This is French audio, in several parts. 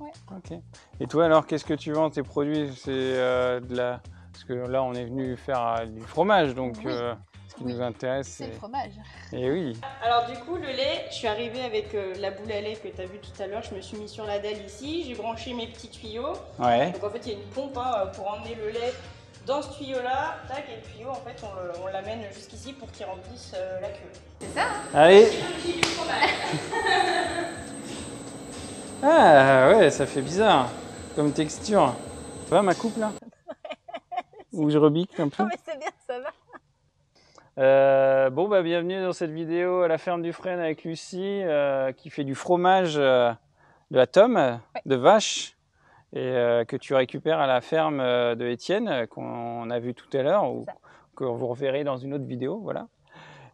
Ouais. Ok. Et toi alors, qu'est-ce que tu vends tes produits? C'est de la... Parce que là, on est venu faire du fromage, donc Oui. ce qui nous intéresse, c'est le fromage. Et oui. Alors du coup, le lait, je suis arrivée avec la boule à lait que tu as vue tout à l'heure. Je me suis mis sur la dalle ici, j'ai branché mes petits tuyaux. Ouais. Donc en fait, il y a une pompe pour emmener le lait dans ce tuyau-là. Tac, et le tuyau, en fait, on l'amène jusqu'ici pour qu'il remplisse la cuve. C'est ça, hein? Allez. Ah ouais, ça fait bizarre comme texture. Ça va ma coupe là? Ou je rebique un peu? Non mais c'est bien, ça va. Bon bah bienvenue dans cette vidéo à la ferme du Frêne avec Lucie qui fait du fromage de la tome de vache et que tu récupères à la ferme de Étienne qu'on a vu tout à l'heure ou que vous reverrez dans une autre vidéo, voilà.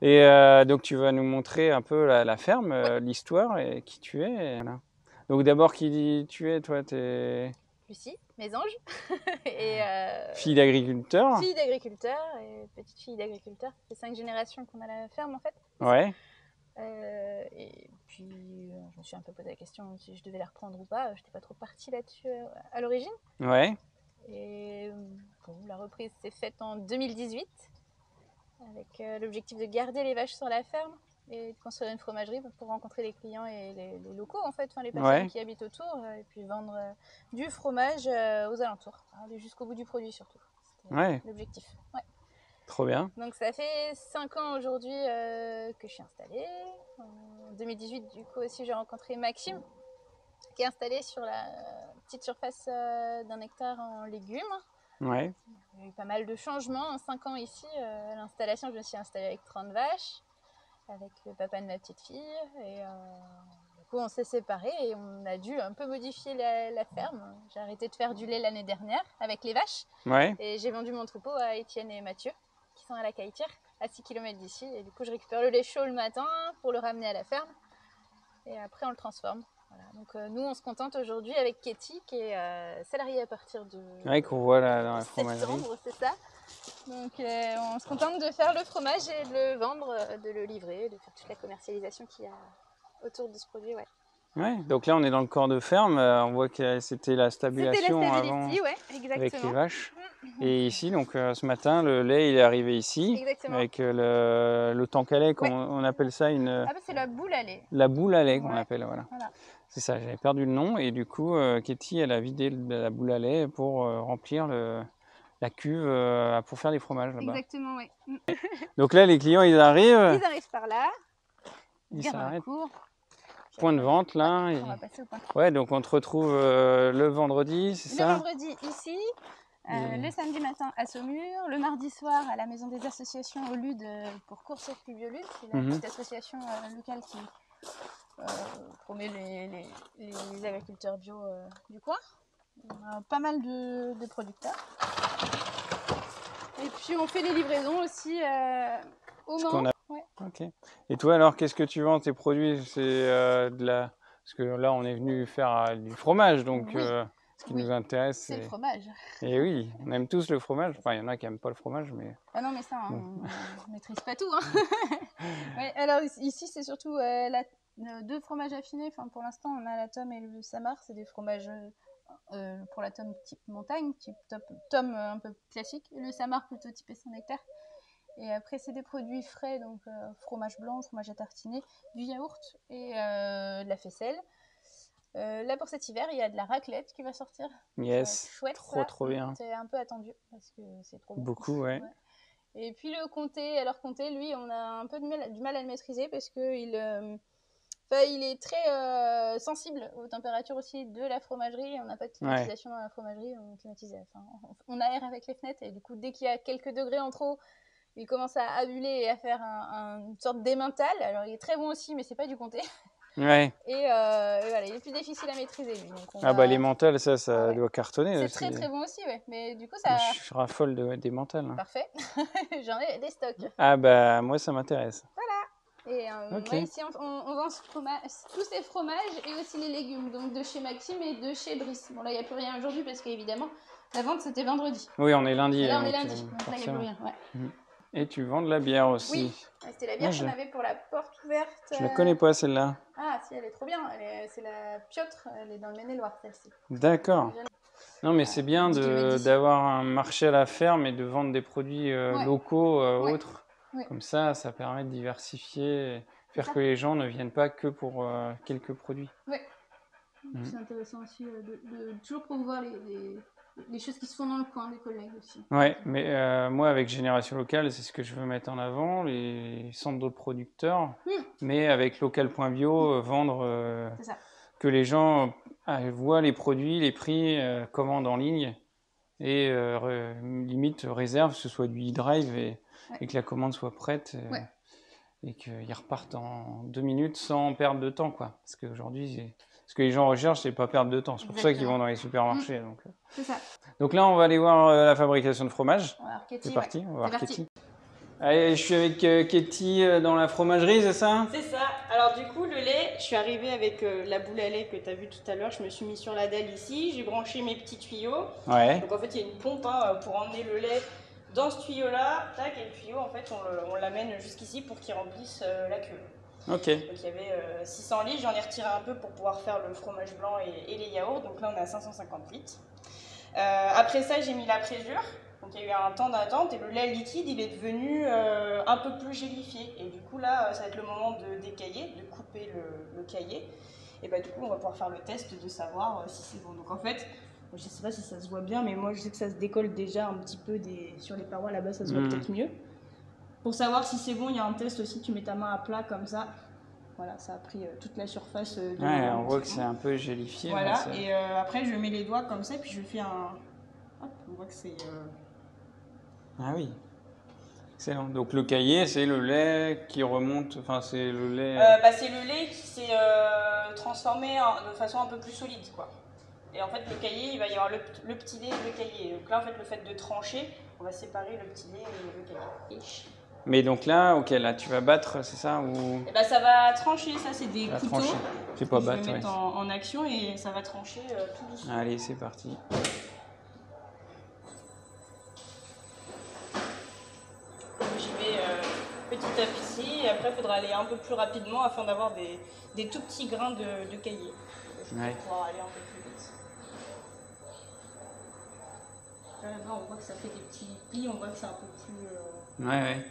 Et donc tu vas nous montrer un peu la ferme, l'histoire et qui tu es. Et voilà. Donc d'abord qui tu es, toi t'es... Lucie, mes anges. Et fille d'agriculteur. Fille d'agriculteur et petite fille d'agriculteur. Ça fait 5 générations qu'on a la ferme en fait. Ouais. Et puis je me suis un peu posé la question si je devais la reprendre ou pas. Je n'étais pas trop partie là-dessus à l'origine. Ouais. Et bon, la reprise s'est faite en 2018 avec l'objectif de garder les vaches sur la ferme et de construire une fromagerie pour rencontrer les clients et les locaux en fait, enfin, les personnes qui habitent autour et puis vendre du fromage aux alentours, aller jusqu'au bout du produit surtout. C'était l'objectif. Ouais. Trop bien. Donc ça fait 5 ans aujourd'hui que je suis installée. En 2018 du coup aussi j'ai rencontré Maxime qui est installé sur la petite surface d'1 hectare en légumes. Ouais. Il y a eu pas mal de changements en 5 ans ici. À l'installation, je me suis installée avec 30 vaches, avec le papa de ma petite fille. Et du coup, on s'est séparés et on a dû un peu modifier la ferme. J'ai arrêté de faire du lait l'année dernière avec les vaches. Ouais. Et j'ai vendu mon troupeau à Étienne et Mathieu, qui sont à la Caïtière, à 6 km d'ici. Et du coup, je récupère le lait chaud le matin pour le ramener à la ferme. Et après, on le transforme. Voilà. Donc nous, on se contente aujourd'hui avec Katie, qui est salariée à partir de qu'on voit là dans la fromagerie. septembre, c'est ça. Donc on se contente de faire le fromage et de le vendre, de le livrer, de faire toute la commercialisation qu'il y a autour de ce produit. Ouais. Ouais, donc là on est dans le corps de ferme, on voit que c'était la stabulation avant avec les vaches. Et ici, donc ce matin, le lait il est arrivé ici. Exactement. Avec le tank à lait, on appelle ça une... Ah bah c'est la boule à lait. La boule à lait qu'on appelle, voilà. Voilà. C'est ça, j'avais perdu le nom et du coup, Katie elle a vidé la boule à lait pour remplir la cuve pour faire des fromages là-bas. Exactement, oui. Donc là les clients ils arrivent. Ils arrivent par là. Ils s'arrêtent. Point de vente là. Ouais, on va passer au point. Ouais, donc on te retrouve le vendredi, c'est ça? Le vendredi ici, le samedi matin à Saumur, le mardi soir à la maison des associations au LUD pour court-circuit Biolude, qui est la petite association locale qui promet les agriculteurs bio du coin. On a pas mal de producteurs. Et puis on fait les livraisons aussi au Mans. Ouais. Ok. Et toi alors, qu'est-ce que tu vends tes produits? C'est de la... Parce que là on est venu faire du fromage, donc ce qui nous intéresse c'est le fromage. Et oui, on aime tous le fromage. Enfin, il y en a qui n'aiment pas le fromage, mais... Ah non, mais ça, on ne maîtrise pas tout. Hein. Ouais, alors ici, c'est surtout 2 fromages affinés. Enfin, pour l'instant, on a la tome et le samar. C'est des fromages pour la tome type montagne, type tome un peu classique. Et le samar plutôt typé 100 hectares. Et après, c'est des produits frais, donc fromage blanc, fromage à tartiner, du yaourt et de la faisselle. Là pour cet hiver, il y a de la raclette qui va sortir. Yes, chouette, trop bien. C'est un peu attendu parce que c'est trop bon. Beaucoup, ouais. Et puis le comté, alors comté, lui, on a un peu du mal à le maîtriser parce que il est très sensible aux températures aussi de la fromagerie. On n'a pas de climatisation dans la fromagerie, on aère avec les fenêtres et du coup, dès qu'il y a quelques degrés en trop, il commence à abuler et à faire une sorte d'emmental. Alors il est très bon aussi, mais c'est pas du comté. Ouais. Et voilà, il est plus difficile à maîtriser lui. Donc bah les mentales, ça doit cartonner. C'est très bon aussi, ouais. Mais du coup, ça... Je raffole des mentales. Hein. Parfait. J'en ai des stocks. Ah bah moi ça m'intéresse. Voilà. Et moi, ici, on vend tous ces fromages et aussi les légumes, donc de chez Maxime et de chez Brice. Bon là, il n'y a plus rien aujourd'hui parce qu'évidemment, la vente c'était vendredi. Oui, on est lundi. Et là, on est lundi, donc là, il n'y a plus rien. Ouais. Et tu vends de la bière aussi. Oui, c'était la bière Ah, qu'on avait pour la porte ouverte. Je la connais pas celle-là. Ah si, elle est trop bien. C'est la Piotre, elle est dans le Maine-et-Loire celle-ci. D'accord. Non, mais c'est bien d'avoir un marché à la ferme et de vendre des produits locaux autres. Ouais. Comme ça permet de diversifier, faire que les gens ne viennent pas que pour quelques produits. Oui. C'est intéressant aussi de toujours promouvoir les choses qui se font dans le coin des collègues aussi. Ouais, mais moi avec Génération Locale, c'est ce que je veux mettre en avant, les centres de producteurs, mais avec local.bio, vendre que les gens voient les produits, les prix, commandent en ligne et limite réservent, que ce soit du e-drive et que la commande soit prête et qu'ils repartent en 2 minutes sans perdre de temps, quoi. Parce qu'aujourd'hui, ce que les gens recherchent, c'est pas perdre de temps. C'est pour ça qu'ils vont dans les supermarchés. C'est ça. Donc là, on va aller voir la fabrication de fromage. C'est parti, on va voir Katie. Allez, je suis avec Katie dans la fromagerie, c'est ça? C'est ça. Alors du coup, le lait, je suis arrivée avec la boule à lait que tu as vue tout à l'heure. Je me suis mis sur la dalle ici, j'ai branché mes petits tuyaux. Ouais. Donc en fait, il y a une pompe pour emmener le lait dans ce tuyau-là. Tac, et le tuyau, en fait, on l'amène jusqu'ici pour qu'il remplisse la cuve. Ok. Donc il y avait 600 litres, j'en ai retiré un peu pour pouvoir faire le fromage blanc et les yaourts. Donc là, on est à 550 litres. Après ça, j'ai mis la présure. Donc il y a eu un temps d'attente et le lait liquide, il est devenu un peu plus gélifié. Et du coup là, ça va être le moment de décailler, de couper le cahier. Et bah du coup, on va pouvoir faire le test de savoir si c'est bon. Donc en fait, je sais pas si ça se voit bien, mais moi je sais que ça se décolle déjà un petit peu sur les parois là-bas, ça se voit peut-être mieux. Pour savoir si c'est bon, il y a un test aussi, tu mets ta main à plat comme ça. Voilà, ça a pris toute la surface de on voit que c'est un peu gélifié. Voilà, et après je mets les doigts comme ça, puis je fais un... Hop, on voit que c'est... Ah oui, excellent. Donc le cahier, c'est le lait qui remonte, enfin c'est le lait... c'est le lait qui s'est transformé de façon un peu plus solide, quoi. Et en fait, le cahier, il va y avoir le petit lait et le cahier. Donc là, en fait, le fait de trancher, on va séparer le petit lait et le cahier. Mais donc là, ok, là tu vas battre, c'est ça ou... Et bah ça va trancher, ça c'est des couteaux. C'est pas battre, je vais mettre en action et ça va trancher tout doucement. Allez, c'est parti. J'y vais petit à petit et après il faudra aller un peu plus rapidement afin d'avoir des tout petits grains de cahier. Je vais pouvoir aller un peu plus vite. Là, on voit que ça fait des petits plis, on voit que c'est un peu plus... Ouais.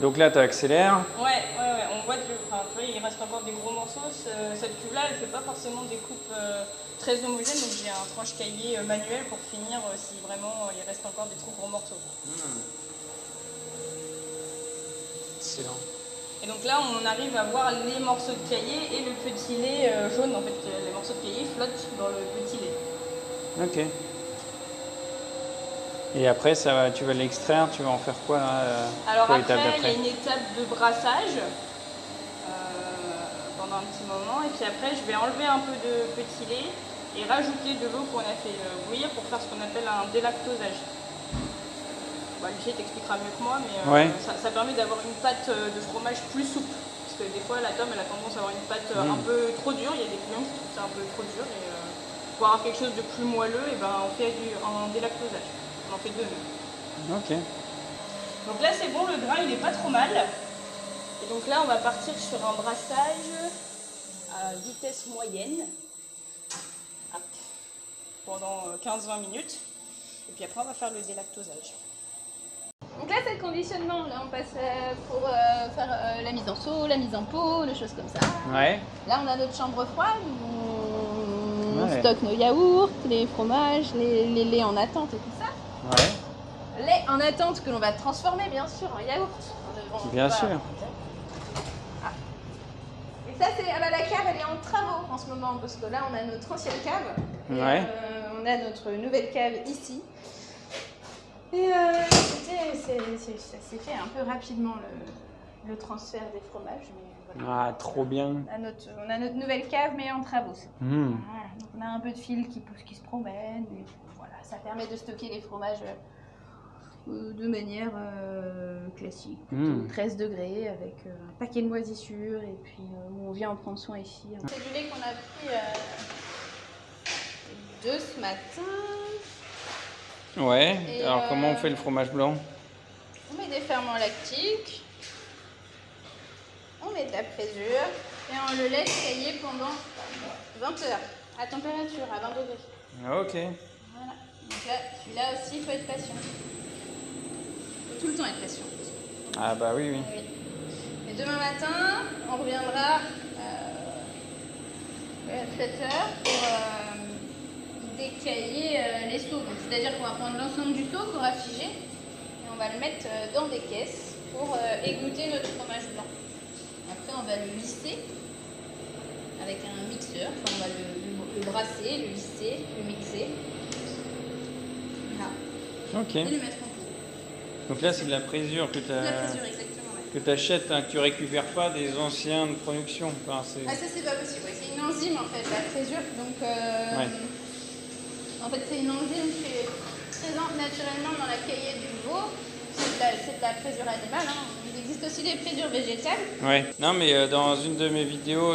Donc là, tu accélères. Ouais. On voit il reste encore des gros morceaux. Cette cuve-là, elle ne fait pas forcément des coupes très homogènes, donc j'ai un tranche-cahier manuel pour finir si vraiment il reste encore des trop gros morceaux. Excellent. Et donc là, on arrive à voir les morceaux de cahier et le petit lait jaune. En fait, les morceaux de cahier flottent dans le petit lait. Ok. Et après, tu vas l'extraire, tu vas en faire quoi là, alors après, il y a une étape de brassage pendant un petit moment. Et puis après, je vais enlever un peu de petit lait et rajouter de l'eau qu'on a fait bouillir pour faire ce qu'on appelle un délactosage. Lucie t'expliquera mieux que moi, mais ça permet d'avoir une pâte de fromage plus souple. Parce que des fois, la tome, elle a tendance à avoir une pâte un peu trop dure. Il y a des clients qui trouvent ça un peu trop dur. Et pour avoir quelque chose de plus moelleux, et on fait un délactosage. On en fait 2 même. Ok. Donc là, c'est bon, le grain, il est pas trop mal. Et donc là, on va partir sur un brassage à vitesse moyenne. Hop. Pendant 15-20 minutes. Et puis après, on va faire le délactosage. Donc là, c'est le conditionnement. Là, on passe pour faire la mise en seau, la mise en pot, des choses comme ça. Ouais. Là, on a notre chambre froide où on stocke nos yaourts, les fromages, les laits en attente et tout ça. Ouais. Lait en attente que l'on va transformer, bien sûr, en yaourt. Bien sûr. Ah. Et ça, la cave, elle est en travaux en ce moment, parce que là, on a notre ancienne cave. Et, on a notre nouvelle cave ici. Et ça s'est fait un peu rapidement le transfert des fromages. Mais voilà. Ah, trop bien. On a notre nouvelle cave, mais en travaux. Voilà. Donc on a un peu de fil qui se promène. Et voilà, ça permet de stocker les fromages de manière classique. 13 degrés avec un paquet de moisissures. Et puis on vient en prendre soin ici. C'est du lait qu'on a pris de ce matin. Ouais, Et, alors comment on fait le fromage blanc? On met des ferments lactiques, on met de la présure et on le laisse cailler pendant 20 heures à température, à 20 degrés. Ah, ok. Voilà. Donc là, celui-là aussi, il faut être patient. Il faut tout le temps être patient. Ah bah oui, oui. Oui. Et demain matin, on reviendra à 7 heures pour décailler les seaux. C'est-à-dire qu'on va prendre l'ensemble du seau qu'on aura figé et on va le mettre dans des caisses pour égoutter notre fromage blanc. Après, on va le lisser avec un mixeur. Enfin, on va le brasser, le lisser, le mixer. Voilà. Ok. Et le mettre en pot. Donc là, c'est de la présure que tu La présure, exactement. Ouais. achètes, hein, que tu récupères pas des anciens de production. Enfin, Ah, ça, c'est pas possible. Ouais. C'est une enzyme, en fait, la présure. Donc, Ouais. en fait, c'est une enzyme qui est présente naturellement dans la caillette du veau. C'est de la présure animale. Hein. Il existe aussi des présures végétales. Ouais. Non, mais dans une de mes vidéos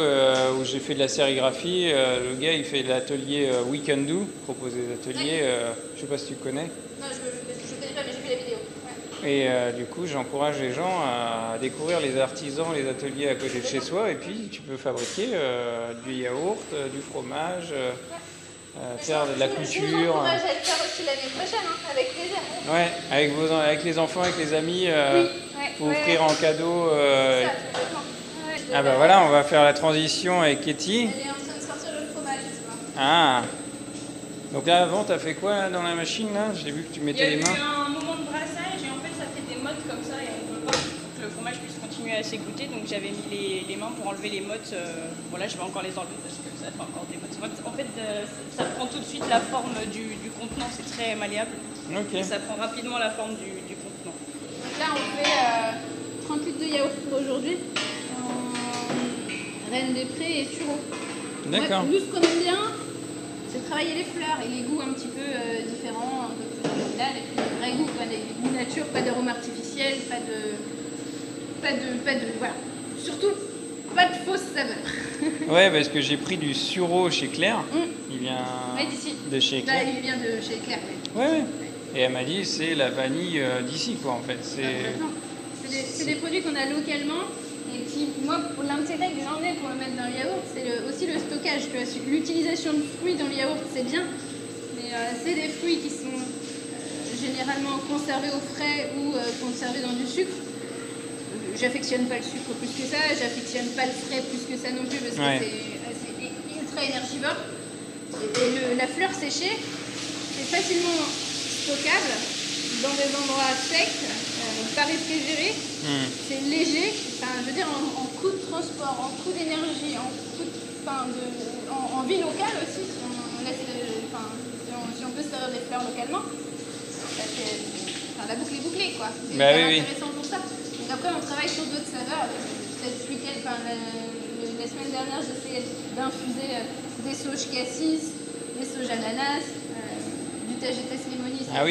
où j'ai fait de la sérigraphie, le gars il fait l'atelier We Can Do, propose des ateliers. Je sais pas si tu connais. Non, je connais pas, mais j'ai vu la vidéo. Ouais. Et du coup, j'encourage les gens à découvrir les artisans, les ateliers à côté de chez soi. Et puis, tu peux fabriquer du yaourt, du fromage, faire de la Je vous couture. encourage à le faire aussi l'année prochaine, hein, avec plaisir. Ouais, avec les enfants, avec les amis, Oui, ouais, pour offrir en cadeau. Ça, complètement. Ouais, Ah bah voilà, on va faire la transition avec Katie. Elle est en train de sortir le fromage, tu vois. Ah. Donc là, avant, t'as fait quoi là, dans la machine là? J'ai vu que tu Il y mettais a les eu mains. un moment de brassage et en fait ça fait des mottes comme ça et on veut pas que le fromage puisse continuer à s'égoutter, donc j'avais mis les mains pour enlever les mottes. Voilà, je vais encore les enlever parce que ça fait encore des mottes. En fait, ça prend tout de suite la forme du contenant, c'est très malléable. Ok. Et ça prend rapidement la forme du contenant. Donc là, on fait 30 litres de yaourt pour aujourd'hui. Reine des Prés et sureau. D'accord. Nous, ce qu'on aime bien, c'est travailler les fleurs et les goûts un petit peu différents, un peu plus original, et puis le vrai goût, quoi, des goûts nature, pas d'arômes artificiels, pas de, voilà. Surtout, pas de fausses saveurs. Ouais, parce que j'ai pris du sureau chez Claire. Il vient Ouais, d'ici. de chez Là, Claire. il vient de chez Claire. Ouais, ouais. Et elle m'a dit c'est la vanille d'ici quoi en fait. C'est des produits qu'on a localement et qui, moi, pour l'intérêt que j'en ai pour le mettre dans le yaourt, c'est aussi le stockage. L'utilisation de fruits dans le yaourt, c'est bien, mais c'est des fruits qui sont généralement conservés au frais ou conservés dans du sucre. J'affectionne pas le sucre plus que ça, j'affectionne pas le frais plus que ça non plus parce que c'est ultra énergivore. Et la fleur séchée, c'est facilement stockable dans des endroits secs, pas réfrigérés. C'est léger, enfin, je veux dire en coût de transport, en coût d'énergie, en vie locale aussi, si on peut se servir des fleurs localement. La boucle est bouclée, quoi. C'est intéressant pour ça. Donc après, on travaille sur d'autres saveurs. Ce week-end, la semaine dernière, j'essayais d'infuser des sauges cassis, des sauges ananas, du tagetes limonis, un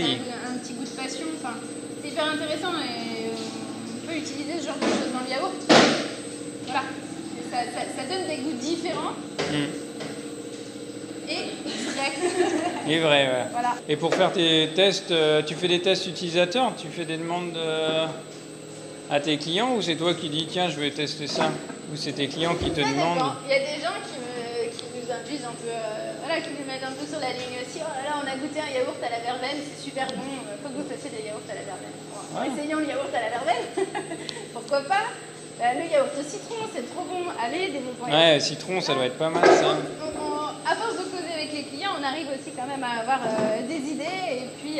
petit goût de passion. Enfin, c'est hyper intéressant et on peut utiliser ce genre de choses dans le yaourt. Voilà. Ça donne des goûts différents. Et vrai, ouais. Voilà. Et pour faire tes tests, tu fais des tests utilisateurs? Tu fais des demandes à tes clients ou c'est toi qui dis tiens je vais tester ça? Ou c'est tes clients qui te demandent? Il y a des gens qui nous induisent un peu, qui nous mettent un peu sur la ligne aussi. Oh là là, on a goûté un yaourt à la verveine, c'est super bon, faut que vous fassiez des yaourts à la verveine. Essayons le yaourt à la verveine, pourquoi pas? Le yaourt au citron, c'est trop bon. Allez, des bons points. Ouais, citron, ça doit être pas mal ça. À force de causer avec les clients, on arrive aussi quand même à avoir des idées et puis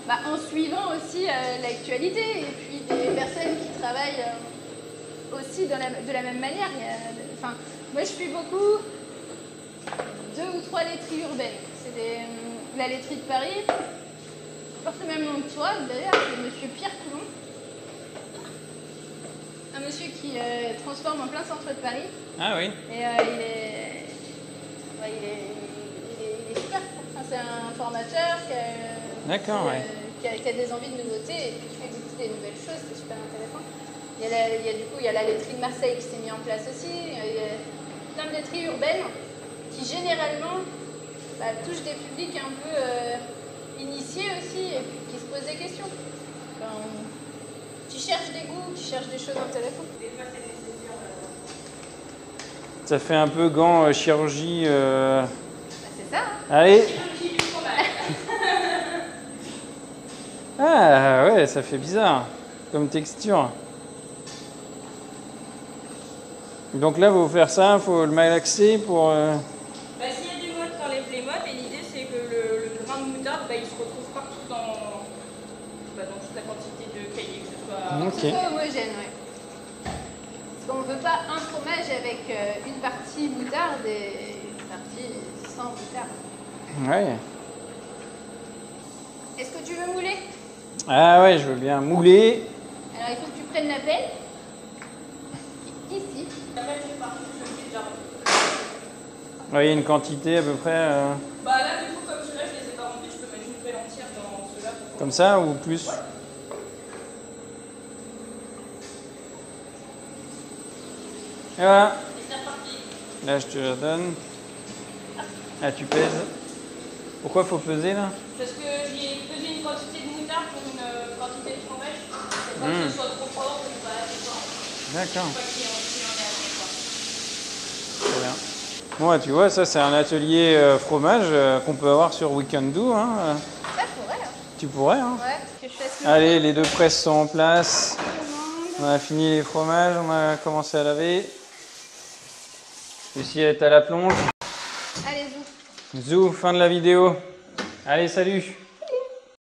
en suivant aussi l'actualité et puis des personnes qui travaillent aussi de la même manière. Moi, je suis beaucoup 2 ou 3 laiteries urbaines. C'est la laiterie de Paris, porte le même nom que toi d'ailleurs, c'est monsieur Pierre Coulon. Un monsieur qui transforme en plein centre de Paris. Ah oui. Et il est super. Enfin, c'est un formateur qui a des envies de nouveautés et puis qui fait goûter des nouvelles choses. C'est super intéressant. Il y a la laiterie de Marseille qui s'est mise en place aussi. Il y a plein de laiteries urbaines qui généralement touchent des publics un peu initiés aussi et puis qui se posent des questions. Enfin, qui cherchent des goûts, qui cherchent des choses intéressantes. Des fois, c'est nécessaire. Ça fait un peu gant chirurgie. Bah, c'est ça. Hein. Allez. Chirurgie du fromage. Ah ouais, ça fait bizarre comme texture. Donc là, vous faire ça, il faut le malaxer pour... Bah, s'il y a du mode, t'enlèves les modes et l'idée c'est que le grain de moutarde, bah, il se retrouve partout dans toute la quantité de cahiers, que ce soit... Que ce soit homogène, ouais. Parce qu'on ne veut pas un fromage avec une partie moutarde et une partie sans moutarde. Ouais. Est-ce que tu veux mouler? Ah ouais, je veux bien mouler. Alors il faut que tu prennes la pelle. Ici. La pelle, c'est parti, je fais déjà. Oui, une quantité à peu près... Bah là, du coup, comme ceux-là, je les ai pas remplis, je peux mettre une pelle entière dans ceux-là. Comme ça ou plus? Ouais. Et voilà. Et c'est reparti. Là, je te la donne. Ah, tu pèses. Pourquoi faut peser là? Parce que j'ai pesé une quantité de moutarde pour une quantité de fromage. C'est pas que ce soit trop fort ou pas assez fort. D'accord. Pas qu'il y en ait assez, quoi. Très bien. Bon, tu vois, ça c'est un atelier fromage qu'on peut avoir sur We Can Do. Hein. Ça pourrait. Hein. Tu pourrais. Hein. Ouais. Que je fasse Allez, les deux presses sont en place. On a fini les fromages, on a commencé à laver. Lucie est à la plonge. Allez, zou. Zou, fin de la vidéo. Allez, salut!